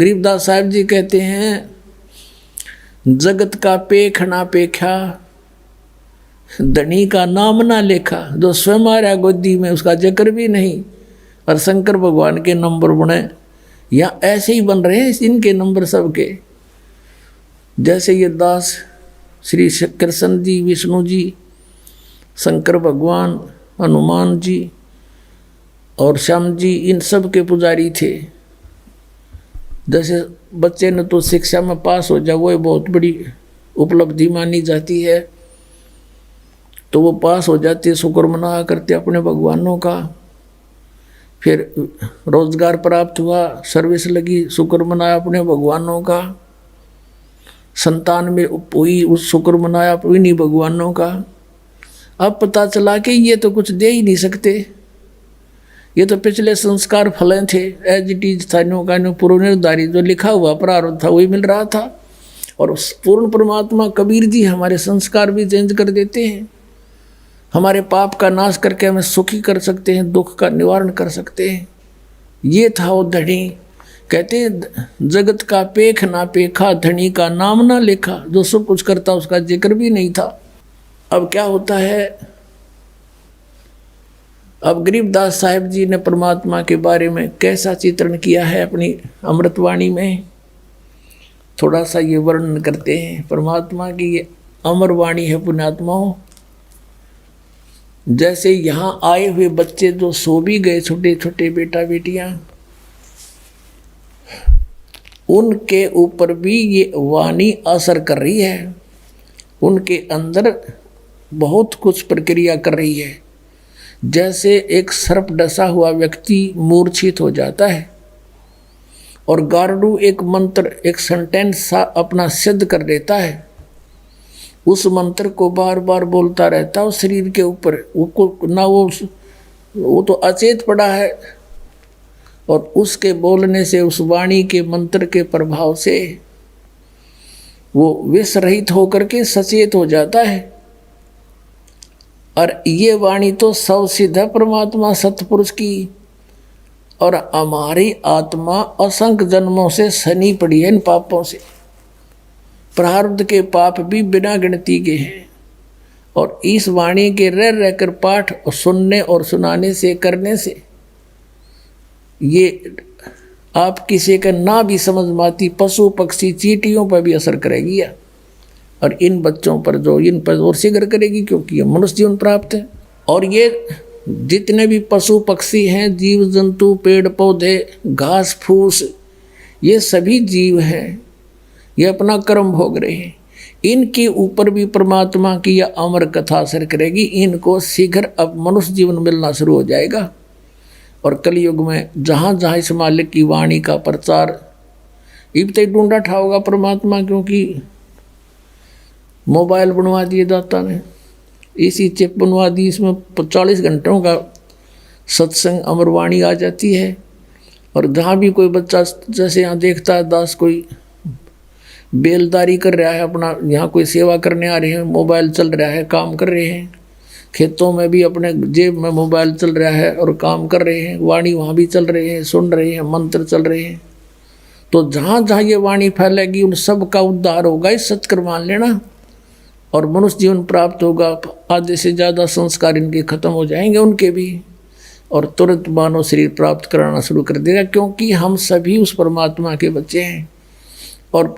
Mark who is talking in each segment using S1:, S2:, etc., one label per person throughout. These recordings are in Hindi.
S1: गरीबदास साहब जी कहते हैं, जगत का पेख ना पेखा, धनी का नाम ना लेखा। जो स्वयं आ रहा गोदी में उसका जिक्र भी नहीं, और शंकर भगवान के नंबर बने या ऐसे ही बन रहे हैं इनके नंबर सबके। जैसे ये दास श्री कृष्ण जी, विष्णु जी, शंकर भगवान, हनुमान जी और श्याम जी, इन सब के पुजारी थे। जैसे बच्चे ने तो शिक्षा में पास हो जाए वो बहुत बड़ी उपलब्धि मानी जाती है, तो वो पास हो जाते, शुक्र मना करते अपने भगवानों का। फिर रोजगार प्राप्त हुआ, सर्विस लगी, शुक्र मनाया अपने भगवानों का। संतान में हुई, उस शुक्र मनाया इन्हीं भगवानों का। अब पता चला कि ये तो कुछ दे ही नहीं सकते, ये तो पिछले संस्कार फलें थे, एज इट इज था, नो का नो पूर्व निर्धारित जो लिखा हुआ प्रारब्ध था वही मिल रहा था। और उस पूर्ण परमात्मा कबीर जी हमारे संस्कार भी चेंज कर देते हैं, हमारे पाप का नाश करके हमें सुखी कर सकते हैं, दुख का निवारण कर सकते हैं। ये था वो धनी। कहते हैं जगत का पेख ना पेखा, धनी का नाम ना लेखा। जो सब कुछ करता उसका जिक्र भी नहीं था। अब क्या होता है, अब गरीबदास साहिब जी ने परमात्मा के बारे में कैसा चित्रण किया है अपनी अमृतवाणी में, थोड़ा सा ये वर्णन करते हैं। परमात्मा की ये अमर वाणी है पुण्यात्माओं। जैसे यहाँ आए हुए बच्चे जो सो भी गए, छोटे छोटे बेटा बेटियां, उनके ऊपर भी ये वाणी असर कर रही है, उनके अंदर बहुत कुछ प्रक्रिया कर रही है। जैसे एक सर्प डसा हुआ व्यक्ति मूर्छित हो जाता है और गार्डू एक मंत्र, एक सेंटेंस सा अपना सिद्ध कर देता है, उस मंत्र को बार बार बोलता रहता है उस शरीर के ऊपर। वो ना वो तो अचेत पड़ा है, और उसके बोलने से, उस वाणी के मंत्र के प्रभाव से वो विष रहित होकर के सचेत हो जाता है। और ये वाणी तो सब सिद्ध है परमात्मा सतपुरुष की, और हमारी आत्मा असंख्य जन्मों से सनी पड़ी है इन पापों से। प्रारब्ध के पाप भी बिना गिनती के हैं, और इस वाणी के रह रहकर पाठ और सुनने और सुनाने से, करने से ये आप किसी का ना भी समझ माती पशु पक्षी चींटियों पर भी असर करेगी या, और इन बच्चों पर जो इन पर और शीघ्र करेगी, क्योंकि ये मनुष्य जीवन प्राप्त है। और ये जितने भी पशु पक्षी हैं, जीव जंतु, पेड़ पौधे, घास फूस, ये सभी जीव हैं, ये अपना कर्म भोग रहे हैं। इनके ऊपर भी परमात्मा की यह अमर कथा असर करेगी। इनको शीघ्र अब मनुष्य जीवन मिलना शुरू हो जाएगा। और कलयुग में जहाँ जहाँ इस मालिक की वाणी का प्रचार इब तक ढूंढा ठाओगा परमात्मा, क्योंकि मोबाइल बनवा दिए दाता ने, इसी चिप बनवा दी, इसमें 40 घंटों का सत्संग अमरवाणी आ जाती है। और जहाँ भी कोई बच्चा जैसे यहाँ देखता है दास कोई बेलदारी कर रहा है अपना, यहाँ कोई सेवा करने आ रहे हैं, मोबाइल चल रहा है, काम कर रहे हैं, खेतों में भी अपने जेब में मोबाइल चल रहा है और काम कर रहे हैं, वाणी वहाँ भी चल रहे हैं, सुन रहे हैं, मंत्र चल रहे हैं। तो जहाँ जहाँ ये वाणी फैलेगी उन सब का उद्धार होगा, इस सत्कर मान लेना, और मनुष्य जीवन प्राप्त होगा। आधे से ज़्यादा संस्कार इनके खत्म हो जाएंगे उनके भी, और तुरंत मानव शरीर प्राप्त कराना शुरू कर देगा, क्योंकि हम सभी उस परमात्मा के बच्चे हैं। और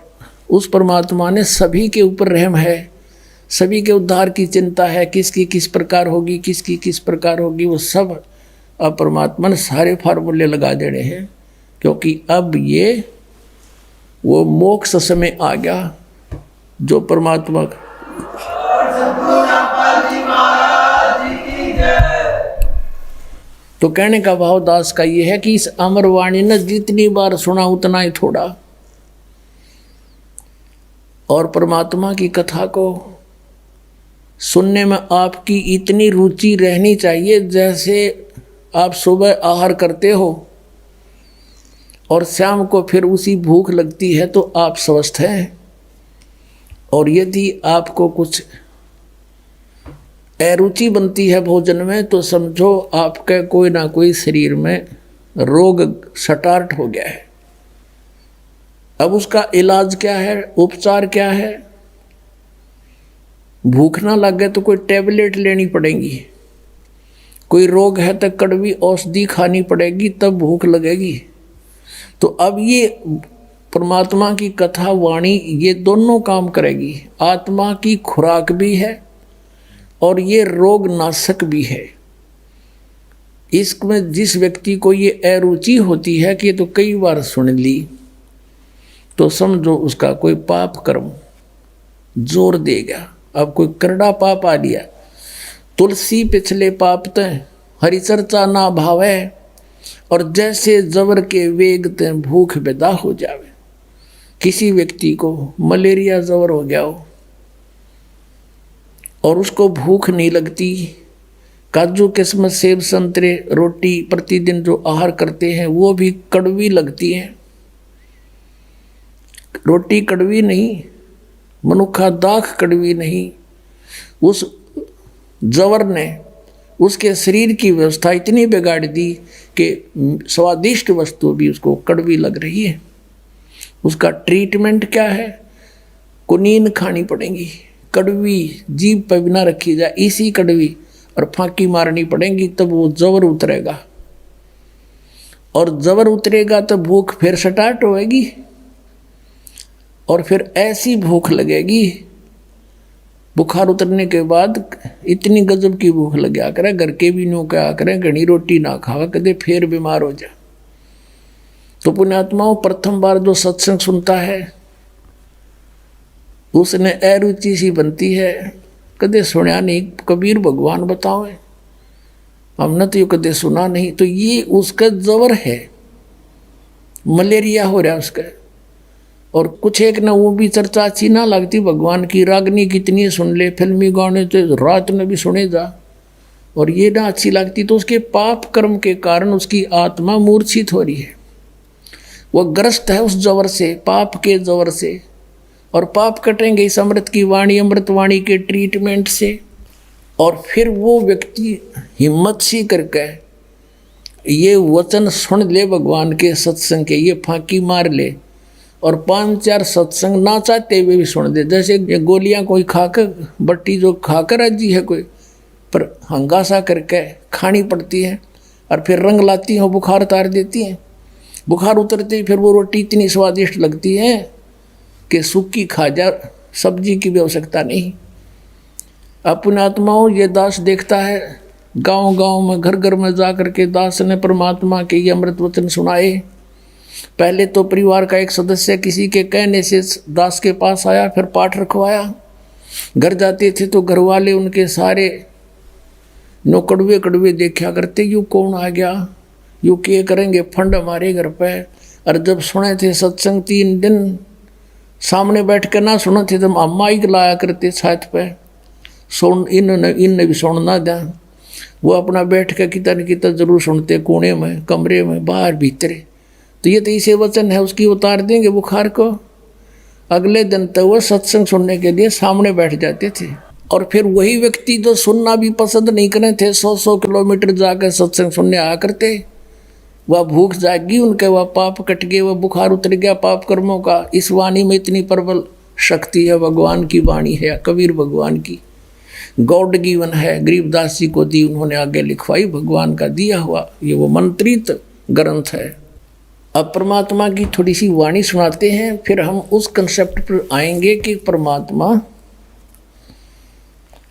S1: उस परमात्मा ने सभी के ऊपर रहम है, सभी के उद्धार की चिंता है, किसकी किस प्रकार होगी, किसकी किस प्रकार होगी, वो सब अब परमात्मा ने सारे फार्मूले लगा देने हैं। क्योंकि अब ये वो मोक्ष समय आ गया जो परमात्मा तो कहने का भाव दास का ये है कि इस अमरवाणी ने जितनी बार सुना उतना ही थोड़ा। और परमात्मा की कथा को सुनने में आपकी इतनी रुचि रहनी चाहिए, जैसे आप सुबह आहार करते हो और शाम को फिर उसी भूख लगती है तो आप स्वस्थ हैं। और यदि आपको कुछ अरुचि बनती है भोजन में तो समझो आपका कोई ना कोई शरीर में रोग स्टार्ट हो गया है। अब उसका इलाज क्या है, उपचार क्या है? भूख ना लगे तो कोई टैबलेट लेनी पड़ेगी, कोई रोग है तो कड़वी औषधि खानी पड़ेगी, तब भूख लगेगी। तो अब ये परमात्मा की कथा वाणी ये दोनों काम करेगी। आत्मा की खुराक भी है और ये रोग नाशक भी है। इसमें जिस व्यक्ति को ये अरुचि होती है कि ये तो कई बार सुन ली, तो समझो उसका कोई पाप कर्म जोर देगा। अब कोई करड़ा पाप आ लिया, तुलसी पिछले पाप तय हरि चर्चा ना भावे, और जैसे जबर के वेग तय भूख बेदा हो जावे। किसी व्यक्ति को मलेरिया जबर हो गया हो और उसको भूख नहीं लगती, काजू किस्मत सेब संतरे रोटी प्रतिदिन जो आहार करते हैं वो भी कड़वी लगती है। रोटी कड़वी नहीं, मनुखा दाख कड़वी नहीं, उस जवर ने उसके शरीर की व्यवस्था इतनी बिगाड़ दी कि स्वादिष्ट वस्तु भी उसको कड़वी लग रही है। उसका ट्रीटमेंट क्या है? कुनीन खानी पड़ेगी, कड़वी जीभ पर बिना रखी जाए इसी कड़वी, और फांकी मारनी पड़ेगी, तब वो जबर उतरेगा। और जबर उतरेगा तो भूख फिर स्टार्ट होएगी, और फिर ऐसी भूख लगेगी, बुखार उतरने के बाद इतनी गजब की भूख लग गया करे, घर के भी नो क्या करें, घनी रोटी ना खावा कदे फिर बीमार हो जाए। तो पुण्यात्माओं, प्रथम बार जो सत्संग सुनता है उसने अरुचि सी बनती है, कदे सुना नहीं, कबीर भगवान बताओ, हमने तो ये कदे सुना नहीं। तो ये उसका जबर है, मलेरिया हो रहा है उसका। और कुछ एक ना वो भी चर्चा अच्छी ना लगती भगवान की, रागनी कितनी सुन ले, फिल्मी गाने तो रात में भी सुने जा, और ये ना अच्छी लगती, तो उसके पाप कर्म के कारण उसकी आत्मा मूर्छित हो रही है। वह ग्रस्त है उस जवर से, पाप के जवर से, और पाप कटेंगे इस अमृत की वाणी, अमृत वाणी के ट्रीटमेंट से। और फिर वो व्यक्ति हिम्मत सी करके ये वचन सुन ले भगवान के सत्संग के, ये फांकी मार ले, और 5-4 सत्संग ना चाहते हुए भी सुन दे। जैसे ये गोलियां कोई खाकर, बट्टी जो खाकर राजी है कोई, पर हंगासा करके खानी पड़ती है, और फिर रंग लाती हैं, बुखार उतार देती हैं। बुखार उतरते ही फिर वो रोटी इतनी स्वादिष्ट लगती है कि सूखी खा जा, सब्जी की भी आवश्यकता नहीं। अपने आत्माओं, ये दास देखता है गांव गांव में, घर घर में जा करके दास ने परमात्मा के ये अमृत वचन सुनाए। पहले तो परिवार का एक सदस्य किसी के कहने से दास के पास आया, फिर पाठ रखवाया। घर जाते थे तो घर वाले उनके सारे नो कड़वे कड़वे देखा करते, यू कौन आ गया, यू क्या करेंगे फंड हमारे घर पे। और जब सुने थे सत्संग 3 दिन सामने बैठ कर ना सुने थे, तो अम्मा ही लाया करते छत पे, सुन इनने भी सुनना था। वो अपना बैठ कर कितना न कितना जरूर सुनते, कोने में, कमरे में, बाहर भीतरे। तो ये तो इसे वचन है, उसकी उतार देंगे बुखार को। अगले दिन तो वो सत्संग सुनने के लिए सामने बैठ जाते थे। और फिर वही व्यक्ति जो सुनना भी पसंद नहीं करे थे, 100-100 किलोमीटर जाकर सत्संग सुनने आया करते, वह भूख जागी उनके, वह पाप कट गए, वह बुखार उतर गया पाप कर्मों का। इस वाणी में इतनी प्रबल शक्ति है, भगवान की वाणी है, कबीर भगवान की गॉड गिवन है, गरीबदास जी को दी उन्होंने, आगे लिखवाई, भगवान का दिया हुआ ये वो मंत्रित ग्रंथ है। अब परमात्मा की थोड़ी सी वाणी सुनाते हैं, फिर हम उस कंसेप्ट पर आएंगे कि परमात्मा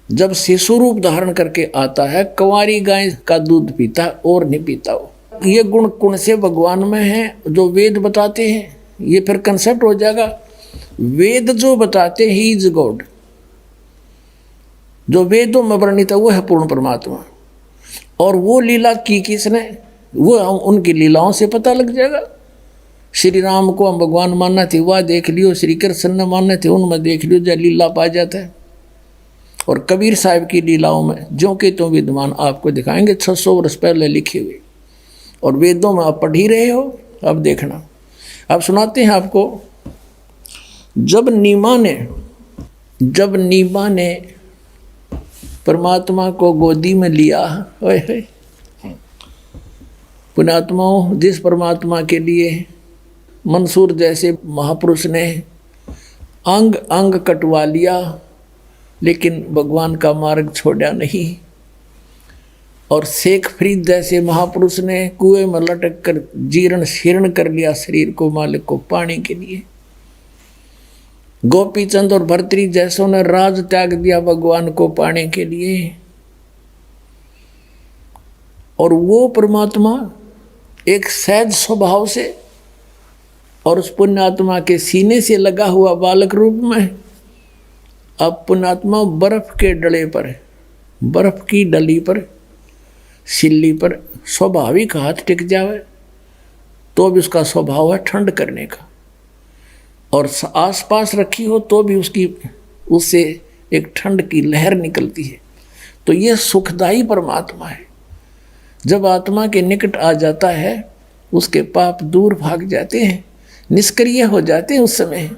S1: जब शिशु रूप धारण करके आता है, कंवारी गाय का दूध पीता और नहीं पीता हो। ये गुण कौन से भगवान में है जो वेद बताते हैं, ये फिर कंसेप्ट हो जाएगा। वेद जो बताते ही इज गॉड, जो वेदों में वर्णित है वो है पूर्ण परमात्मा। और वो लीला की किसने, वो हम उनकी लीलाओं से पता लग जाएगा। श्री राम को हम भगवान मानना थे, वह देख लियो, श्री कृष्ण ने मानने थे, उनमें देख लियो, जब लीला पा जाता है। और कबीर साहब की लीलाओं में जो के तो विद्वान आपको दिखाएंगे 600 वर्ष पहले लिखे हुए, और वेदों में आप पढ़ ही रहे हो। अब देखना, अब सुनाते हैं आपको। जब नीमा ने परमात्मा को गोदी में लिया, पुण्यात्माओं, जिस परमात्मा के लिए मंसूर जैसे महापुरुष ने अंग अंग कटवा लिया, लेकिन भगवान का मार्ग छोड़ा नहीं। और शेख फरीद जैसे महापुरुष ने कुएं में लटक कर जीर्ण शीर्ण कर लिया शरीर को मालिक को पाने के लिए। गोपी चंद और भर्तृहरि जैसों ने राज त्याग दिया भगवान को पाने के लिए। और वो परमात्मा एक सहज स्वभाव से और उस पुण्यात्मा के सीने से लगा हुआ बालक रूप में, अब पुण्यात्मा बर्फ के डले पर, बर्फ की डली पर, सिल्ली पर स्वाभाविक हाथ टिक जावे तो भी उसका स्वभाव है ठंड करने का, और आसपास रखी हो तो भी उससे एक ठंड की लहर निकलती है। तो ये सुखदाई परमात्मा है। जब आत्मा के निकट आ जाता है उसके पाप दूर भाग जाते हैं, निष्क्रिय हो जाते हैं उस समय।